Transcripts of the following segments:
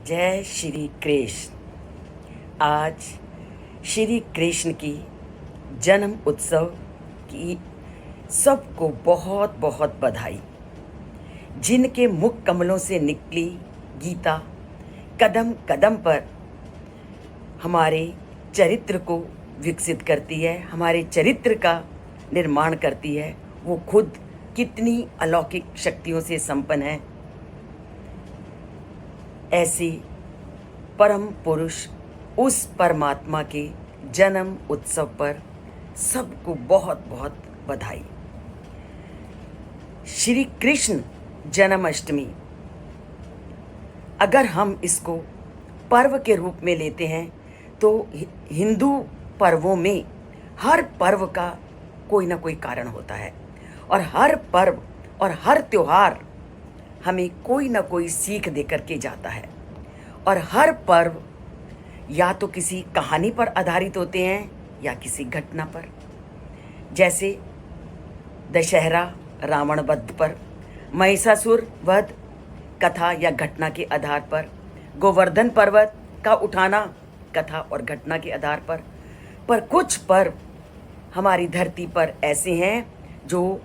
जय श्री कृष्ण। आज श्री कृष्ण की जन्म उत्सव की सबको बहुत बहुत बधाई। जिनके मुख कमलों से निकली गीता कदम कदम पर हमारे चरित्र को विकसित करती है, हमारे चरित्र का निर्माण करती है, वो खुद कितनी अलौकिक शक्तियों से संपन्न है। ऐसे परम पुरुष उस परमात्मा के जन्म उत्सव पर सबको बहुत बहुत बधाई। श्री कृष्ण जन्माष्टमी, अगर हम इसको पर्व के रूप में लेते हैं तो हिंदू पर्वों में हर पर्व का कोई ना कोई कारण होता है और हर पर्व और हर त्योहार हमें कोई ना कोई सीख दे करके जाता है। और हर पर्व या तो किसी कहानी पर आधारित होते हैं या किसी घटना पर, जैसे दशहरा रावण वध पर, महिषासुर वध कथा या घटना के आधार पर, गोवर्धन पर्वत का उठाना कथा और घटना के आधार पर कुछ पर्व हमारी धरती पर ऐसे हैं जो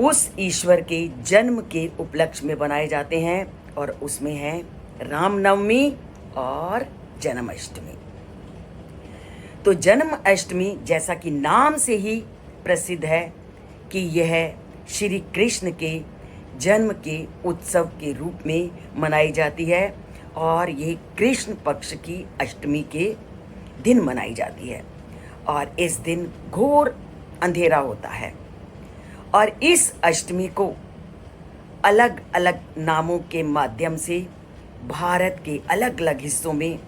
उस ईश्वर के जन्म के उपलक्ष्य में बनाए जाते हैं, और उसमें है रामनवमी और जन्माष्टमी। तो जन्माष्टमी जैसा कि नाम से ही प्रसिद्ध है कि यह श्री कृष्ण के जन्म के उत्सव के रूप में मनाई जाती है, और ये कृष्ण पक्ष की अष्टमी के दिन मनाई जाती है। और इस दिन घोर अंधेरा होता है, और इस अष्टमी को अलग अलग नामों के माध्यम से भारत के अलग अलग हिस्सों में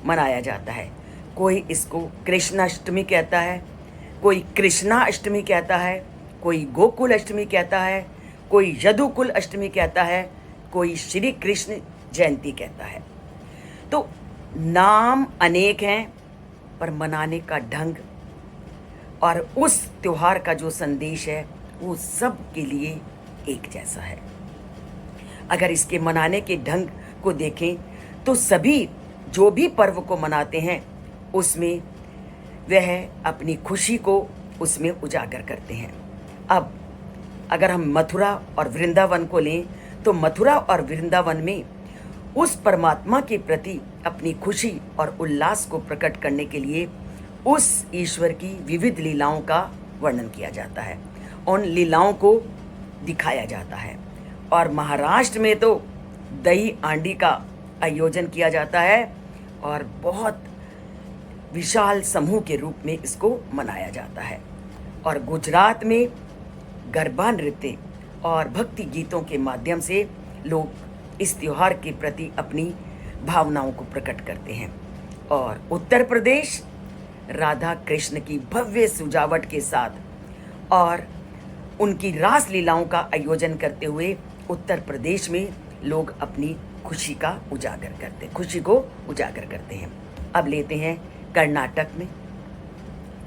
मनाया जाता है। कोई इसको कृष्णाष्टमी कहता है, कोई कृष्णा अष्टमी कहता है, कोई गोकुल अष्टमी कहता है, कोई यदुकुल अष्टमी कहता है, कोई श्री कृष्ण जयंती कहता है। तो नाम अनेक हैं, पर मनाने का ढंग और उस त्योहार का जो संदेश है वो सब के लिए एक जैसा है। अगर इसके मनाने के ढंग को देखें तो सभी जो भी पर्व को मनाते हैं उसमें वह अपनी खुशी को उसमें उजागर करते हैं। अब अगर हम मथुरा और वृंदावन को लें तो मथुरा और वृंदावन में उस परमात्मा के प्रति अपनी खुशी और उल्लास को प्रकट करने के लिए उस ईश्वर की विविध लीलाओं का वर्णन किया जाता है, उन लीलाओं को दिखाया जाता है। और महाराष्ट्र में तो दही आंडी का आयोजन किया जाता है और बहुत विशाल समूह के रूप में इसको मनाया जाता है। और गुजरात में गरबा नृत्य और भक्ति गीतों के माध्यम से लोग इस त्योहार के प्रति अपनी भावनाओं को प्रकट करते हैं। और उत्तर प्रदेश राधा कृष्ण की भव्य सजावट के साथ और उनकी रास लीलाओं का आयोजन करते हुए उत्तर प्रदेश में लोग अपनी खुशी को उजागर करते हैं। अब लेते हैं कर्नाटक में।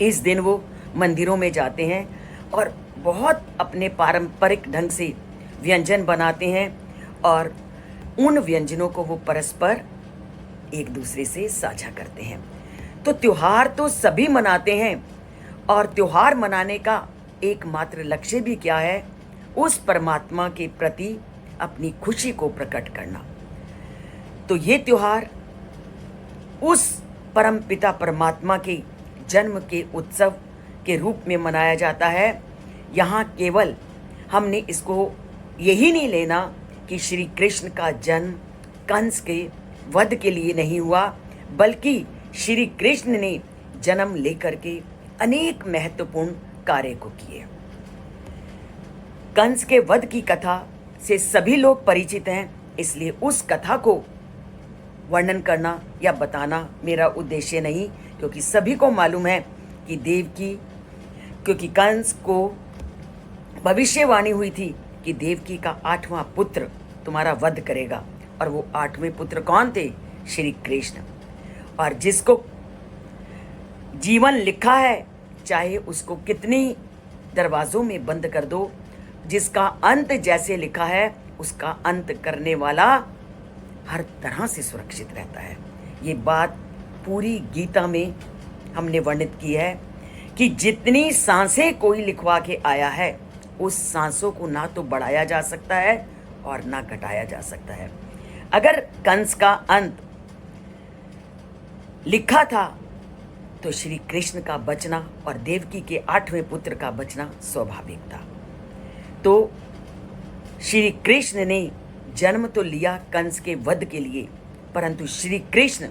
इस दिन वो मंदिरों में जाते हैं और बहुत अपने पारंपरिक ढंग से व्यंजन बनाते हैं, और उन व्यंजनों को वो परस्पर एक दूसरे से साझा करते हैं। तो त्योहार तो सभी मनाते हैं, और त्योहार मनाने का एकमात्र लक्ष्य भी क्या है? उस परमात्मा के प्रति अपनी खुशी को प्रकट करना। तो ये त्योहार उस परम पिता परमात्मा के जन्म के उत्सव के रूप में मनाया जाता है। यहाँ केवल हमने इसको यही नहीं लेना कि श्री कृष्ण का जन्म कंस के वध के लिए नहीं हुआ, बल्कि श्री कृष्ण ने जन्म लेकर के अनेक महत्वपूर्ण कार्य को किए। कंस के वध की कथा से सभी लोग परिचित हैं, इसलिए उस कथा को वर्णन करना या बताना मेरा उद्देश्य नहीं, क्योंकि सभी को मालूम है कि क्योंकि कंस को भविष्यवाणी हुई थी कि देवकी का 8वां पुत्र तुम्हारा वध करेगा, और वो 8वें पुत्र कौन थे? श्री कृष्ण। और जिसको जीवन लिखा है, चाहे उसको कितनी दरवाजों में बंद कर दो, जिसका अंत जैसे लिखा है उसका अंत करने वाला हर तरह से सुरक्षित रहता है। ये बात पूरी गीता में हमने वर्णित की है कि जितनी सांसें कोई लिखवा के आया है, उस सांसों को ना तो बढ़ाया जा सकता है और ना घटाया जा सकता है। अगर कंस का अंत लिखा था तो श्री कृष्ण का बचना और देवकी के 8वें पुत्र का बचना स्वाभाविक था। तो श्री कृष्ण ने जन्म तो लिया कंस के वध के लिए, परंतु श्री कृष्ण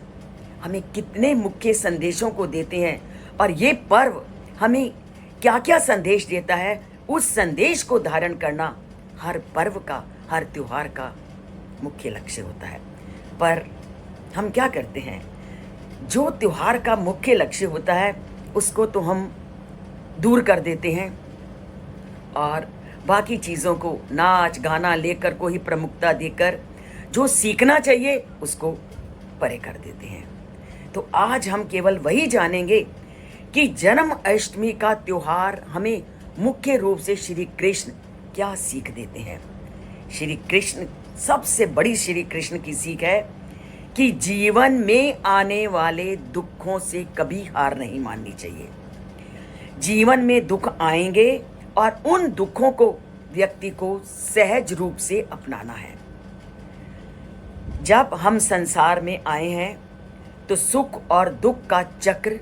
हमें कितने मुख्य संदेशों को देते हैं और ये पर्व हमें क्या क्या संदेश देता है, उस संदेश को धारण करना हर पर्व का, हर त्योहार का मुख्य लक्ष्य होता है। पर हम क्या करते हैं, जो त्योहार का मुख्य लक्ष्य होता है उसको तो हम दूर कर देते हैं और बाकी चीज़ों को नाच गाना लेकर को ही प्रमुखता देकर जो सीखना चाहिए उसको परे कर देते हैं। तो आज हम केवल वही जानेंगे कि जन्म अष्टमी का त्योहार हमें मुख्य रूप से श्री कृष्ण क्या सीख देते हैं। श्री कृष्ण, सबसे बड़ी श्री कृष्ण की सीख है कि जीवन में आने वाले दुखों से कभी हार नहीं माननी चाहिए। जीवन में दुख आएंगे और उन दुखों को व्यक्ति को सहज रूप से अपनाना है। जब हम संसार में आए हैं तो सुख और दुख का चक्र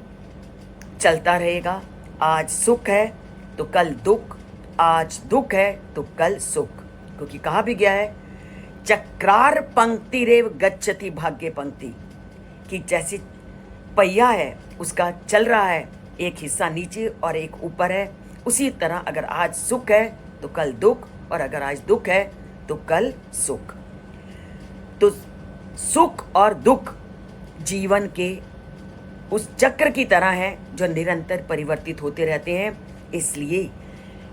चलता रहेगा। आज सुख है तो कल दुख, आज दुख है तो कल सुख, क्योंकि कहा भी गया है चक्रार पंक्ति रेव गच्छति भाग्य पंक्ति, कि जैसे पहिया है उसका चल रहा है, एक हिस्सा नीचे और एक ऊपर है, उसी तरह अगर आज सुख है तो कल दुख और अगर आज दुख है तो कल सुख। तो सुख और दुख जीवन के उस चक्र की तरह है जो निरंतर परिवर्तित होते रहते हैं। इसलिए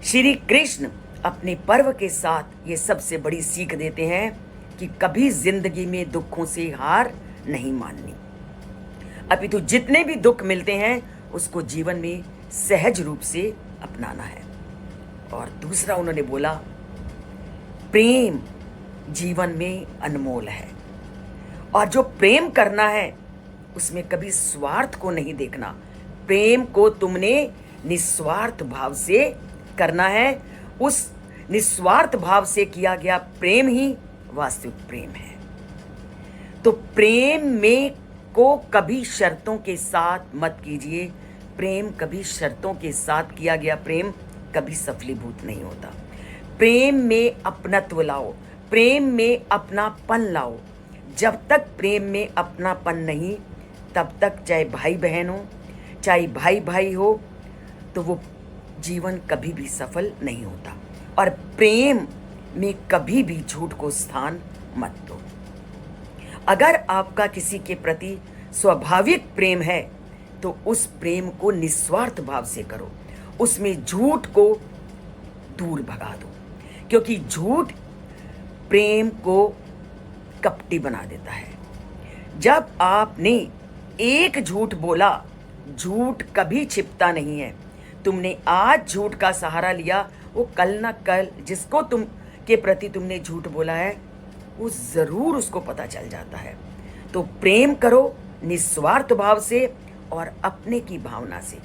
श्री कृष्ण अपने पर्व के साथ ये सबसे बड़ी सीख देते हैं कि कभी जिंदगी में दुखों से हार नहीं माननी, अपितु जितने भी दुख मिलते हैं उसको जीवन में सहज रूप से अपनाना है। और दूसरा उन्होंने बोला, प्रेम जीवन में अनमोल है और जो प्रेम करना है उसमें कभी स्वार्थ को नहीं देखना। प्रेम को तुमने निस्वार्थ भाव से करना है। उस निस्वार्थ भाव से किया गया प्रेम ही वास्तविक प्रेम है। तो प्रेम में को कभी शर्तों के साथ मत कीजिए। प्रेम कभी शर्तों के साथ किया गया प्रेम कभी सफलीभूत नहीं होता। प्रेम में अपनत्व लाओ, प्रेम में अपनापन लाओ। जब तक प्रेम में अपनापन नहीं, तब तक चाहे भाई बहन हो, चाहे भाई भाई हो, तो वो जीवन कभी भी सफल नहीं होता। और प्रेम में कभी भी झूठ को स्थान मत दो। अगर आपका किसी के प्रति स्वाभाविक प्रेम है तो उस प्रेम को निस्वार्थ भाव से करो, उसमें झूठ को दूर भगा दो, क्योंकि झूठ प्रेम को कपटी बना देता है। जब आपने एक झूठ बोला, झूठ कभी छिपता नहीं है। तुमने आज झूठ का सहारा लिया, वो कल ना कल जिसको तुम के प्रति तुमने झूठ बोला है वो जरूर उसको पता चल जाता है। तो प्रेम करो निस्वार्थ भाव से और अपने की भावना से,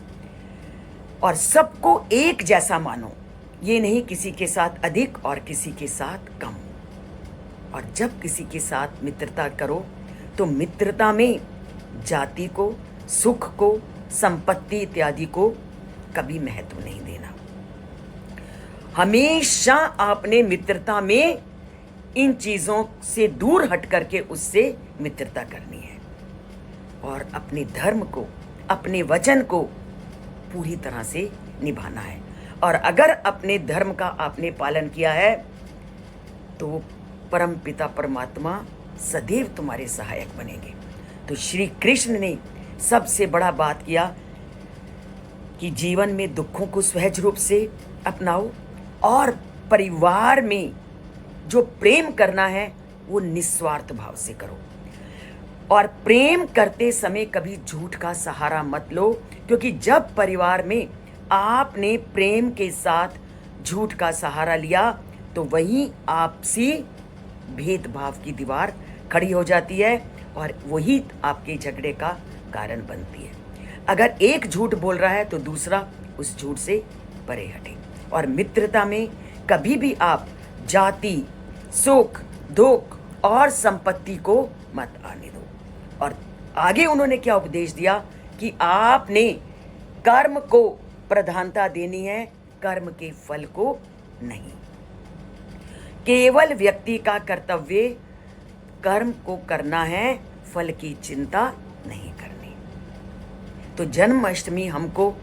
और सबको एक जैसा मानो। ये नहीं किसी के साथ अधिक और किसी के साथ कम। और जब किसी के साथ मित्रता करो तो मित्रता में जाति को, सुख को, संपत्ति इत्यादि को कभी महत्व नहीं देना। हमेशा आपने मित्रता में इन चीजों से दूर हट करके उससे मित्रता करनी है और अपने धर्म को, अपने वचन को पूरी तरह से निभाना है। और अगर अपने धर्म का आपने पालन किया है तो परम पिता परमात्मा सदैव तुम्हारे सहायक बनेंगे। तो श्री कृष्ण ने सबसे बड़ा बात किया कि जीवन में दुखों को सहज रूप से अपनाओ और परिवार में जो प्रेम करना है वो निस्वार्थ भाव से करो। और प्रेम करते समय कभी झूठ का सहारा मत लो, क्योंकि जब परिवार में आपने प्रेम के साथ झूठ का सहारा लिया तो वहीं आपसी भेदभाव की दीवार खड़ी हो जाती है और वही आपके झगड़े का कारण बनती है। अगर एक झूठ बोल रहा है तो दूसरा उस झूठ से परे हटे। और मित्रता में कभी भी आप जाति, सुख, दुख और संपत्ति को मत आने दो। और आगे उन्होंने क्या उपदेश दिया कि आपने कर्म को प्रधानता देनी है, कर्म के फल को नहीं। केवल व्यक्ति का कर्तव्य कर्म को करना है, फल की चिंता नहीं करनी। तो जन्माष्टमी हमको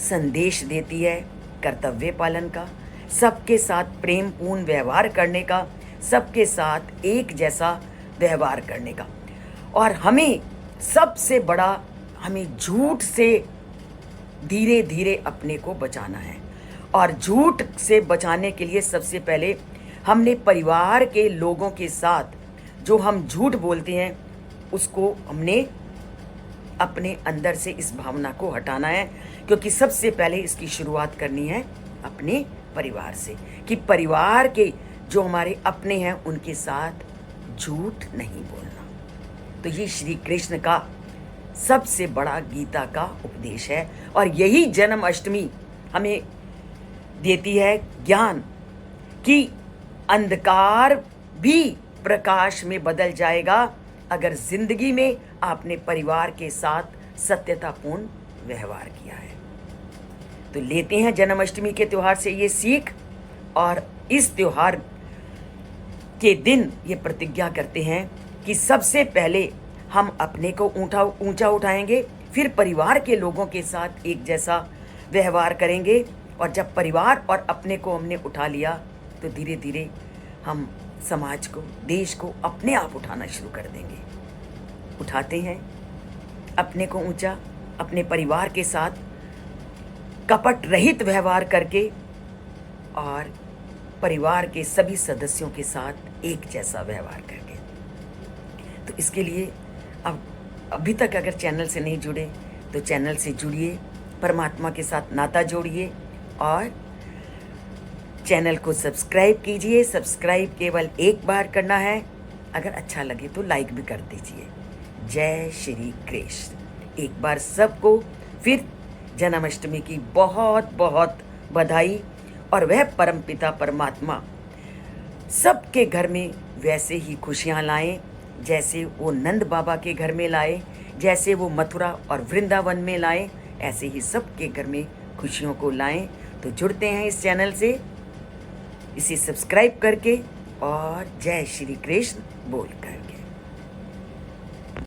संदेश देती है कर्तव्य पालन का, सबके साथ प्रेम पूर्ण व्यवहार करने का, सबके साथ एक जैसा व्यवहार करने का। और हमें सबसे बड़ा, हमें झूठ से धीरे धीरे अपने को बचाना है। और झूठ से बचाने के लिए सबसे पहले हमने परिवार के लोगों के साथ जो हम झूठ बोलते हैं उसको हमने अपने अंदर से इस भावना को हटाना है, क्योंकि सबसे पहले इसकी शुरुआत करनी है अपने परिवार से, कि परिवार के जो हमारे अपने हैं उनके साथ झूठ नहीं बोलना। तो ये श्री कृष्ण का सबसे बड़ा गीता का उपदेश है। और यही जन्माष्टमी हमें देती है ज्ञान कि अंधकार भी प्रकाश में बदल जाएगा अगर जिंदगी में आपने परिवार के साथ सत्यतापूर्ण व्यवहार किया है। तो लेते हैं जन्माष्टमी के त्योहार से ये सीख, और इस त्योहार के दिन ये प्रतिज्ञा करते हैं कि सबसे पहले हम अपने को ऊंचा उठाएंगे, फिर परिवार के लोगों के साथ एक जैसा व्यवहार करेंगे। और जब परिवार और अपने को हमने उठा लिया तो धीरे धीरे हम समाज को, देश को अपने आप उठाना शुरू कर देंगे। उठाते हैं अपने को ऊंचा, अपने परिवार के साथ कपट रहित व्यवहार करके और परिवार के सभी सदस्यों के साथ एक जैसा व्यवहार करके। तो इसके लिए अब अभी तक अगर चैनल से नहीं जुड़े तो चैनल से जुड़िए, परमात्मा के साथ नाता जोड़िए और चैनल को सब्सक्राइब कीजिए। सब्सक्राइब केवल एक बार करना है, अगर अच्छा लगे तो लाइक भी कर दीजिए। जय श्री कृष्ण। एक बार सबको फिर जन्माष्टमी की बहुत बहुत बधाई। और वह परमपिता परमात्मा सबके घर में वैसे ही खुशियाँ लाएं जैसे वो नंद बाबा के घर में लाए, जैसे वो मथुरा और वृंदावन में लाए, ऐसे ही सबके घर में खुशियों को लाएं। तो जुड़ते हैं इस चैनल से, इसे सब्सक्राइब करके और जय श्री कृष्ण बोलकर।